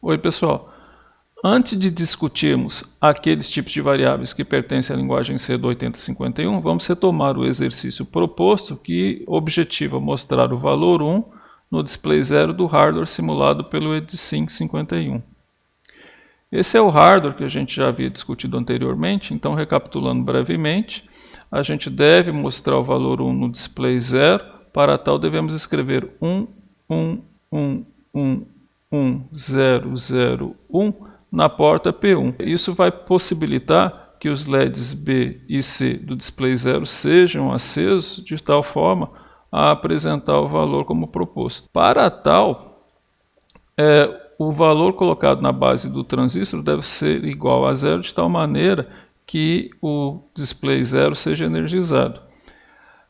Oi pessoal, antes de discutirmos aqueles tipos de variáveis que pertencem à linguagem C do 8051, vamos retomar o exercício proposto que objetiva mostrar o valor 1 no display 0 do hardware simulado pelo EDSYNC 51. Esse é o hardware que a gente já havia discutido anteriormente, então recapitulando brevemente, a gente deve mostrar o valor 1 no display 0, para tal devemos escrever 1, 1, 1, 1, 1, 0, 0, 1 na porta P1. Isso vai possibilitar que os LEDs B e C do display 0 sejam acesos de tal forma a apresentar o valor como proposto. Para tal, o valor colocado na base do transistor deve ser igual a 0 de tal maneira que o display 0 seja energizado.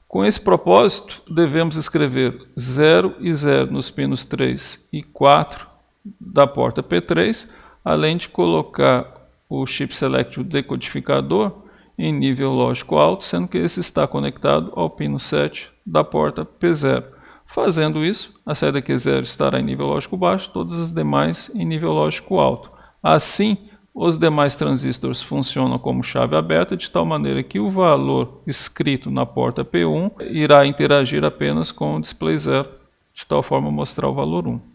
Com esse propósito, devemos escrever 0 e 0 nos pinos 3 e 4 da porta P3, além de colocar o chip select, o decodificador, em nível lógico alto, sendo que esse está conectado ao pino 7 da porta P0. Fazendo isso, a saída Q0 estará em nível lógico baixo, todas as demais em nível lógico alto. Assim, os demais transistores funcionam como chave aberta, de tal maneira que o valor escrito na porta P1 irá interagir apenas com o display 0, de tal forma mostrar o valor 1.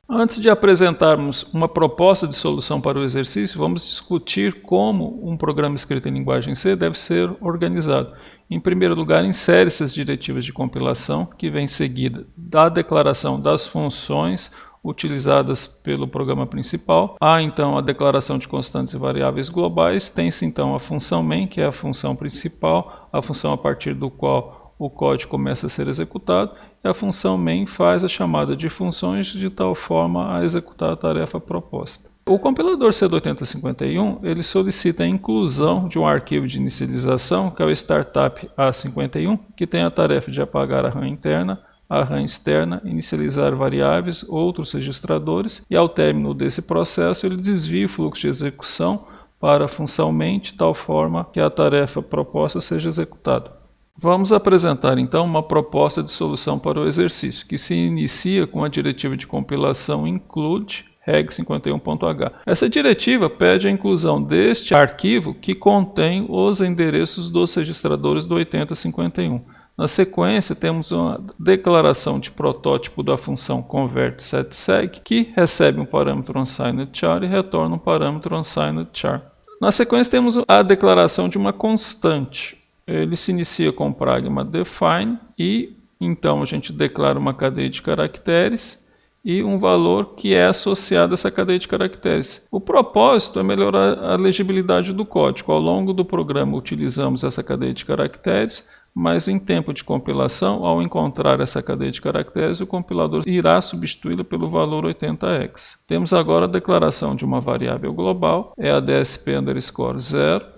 Antes de apresentarmos uma proposta de solução para o exercício, vamos discutir como um programa escrito em linguagem C deve ser organizado. Em primeiro lugar, insere-se as diretivas de compilação, que vem seguida da declaração das funções utilizadas pelo programa principal. Há então a declaração de constantes e variáveis globais, tem-se então a função main, que é a função principal, a função a partir do qual o código começa a ser executado, e a função main faz a chamada de funções de tal forma a executar a tarefa proposta. O compilador C do 8051 ele solicita a inclusão de um arquivo de inicialização, que é o startup A51, que tem a tarefa de apagar a RAM interna, a RAM externa, inicializar variáveis, outros registradores, e ao término desse processo ele desvia o fluxo de execução para a função main de tal forma que a tarefa proposta seja executada. Vamos apresentar então uma proposta de solução para o exercício, que se inicia com a diretiva de compilação include reg51.h. Essa diretiva pede a inclusão deste arquivo que contém os endereços dos registradores do 8051. Na sequência, temos uma declaração de protótipo da função convert_setSeg, que recebe um parâmetro onSignedChar e retorna um parâmetro onSignedChar. Na sequência, temos a declaração de uma constante. Ele se inicia com o pragma define e então a gente declara uma cadeia de caracteres e um valor que é associado a essa cadeia de caracteres. O propósito é melhorar a legibilidade do código. Ao longo do programa utilizamos essa cadeia de caracteres, mas em tempo de compilação, ao encontrar essa cadeia de caracteres, o compilador irá substituí-la pelo valor 80x. Temos agora a declaração de uma variável global, é a dsp_0,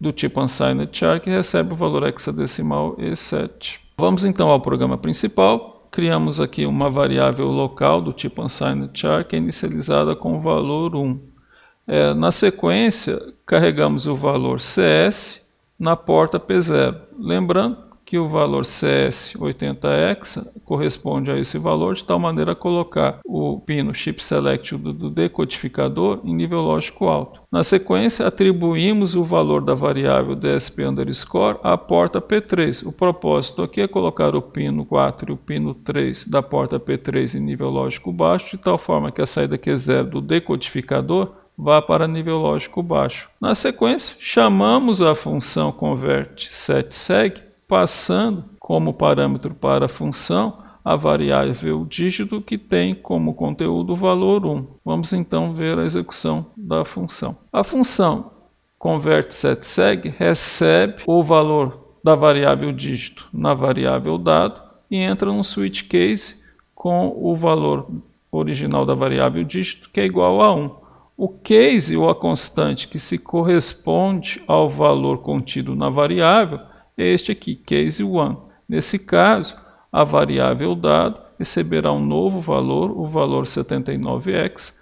do tipo onSignedChar, que recebe o valor hexadecimal E7. Vamos então ao programa principal. Criamos aqui uma variável local do tipo onSignedChar, que é inicializada com o valor 1. Na sequência, carregamos o valor CS na porta P0. Lembrando que o valor CS 80x corresponde a esse valor, de tal maneira a colocar o pino chip select do decodificador em nível lógico alto. Na sequência, atribuímos o valor da variável dsp__ à porta P3. O propósito aqui é colocar o pino 4 e o pino 3 da porta P3 em nível lógico baixo, de tal forma que a saída Q0 do decodificador vá para nível lógico baixo. Na sequência, chamamos a função convert_setSeg, passando como parâmetro para a função a variável dígito que tem como conteúdo o valor 1. Vamos então ver a execução da função. A função convert_setSeg recebe o valor da variável dígito na variável dado e entra no switch case com o valor original da variável dígito, que é igual a 1. O case, ou a constante que se corresponde ao valor contido na variável, é este aqui, case 1. Nesse caso, a variável dado receberá um novo valor, o valor 79x,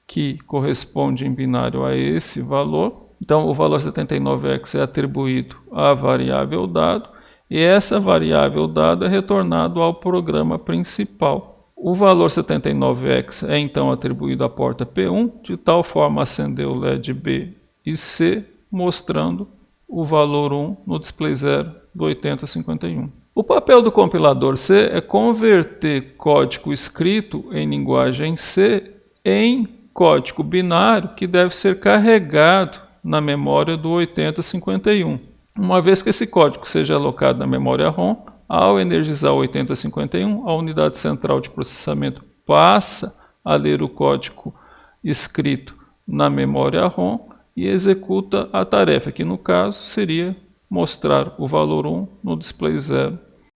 que corresponde em binário a esse valor. Então, o valor 79x é atribuído à variável dado, e essa variável dado é retornado ao programa principal. O valor 79x é então atribuído à porta P1, de tal forma a acender o LED B e C, mostrando o valor 1 no display 0 do 8051. O papel do compilador C é converter código escrito em linguagem C em código binário que deve ser carregado na memória do 8051. Uma vez que esse código seja alocado na memória ROM, ao energizar o 8051, a unidade central de processamento passa a ler o código escrito na memória ROM e executa a tarefa, que no caso seria mostrar o valor 1 no display 0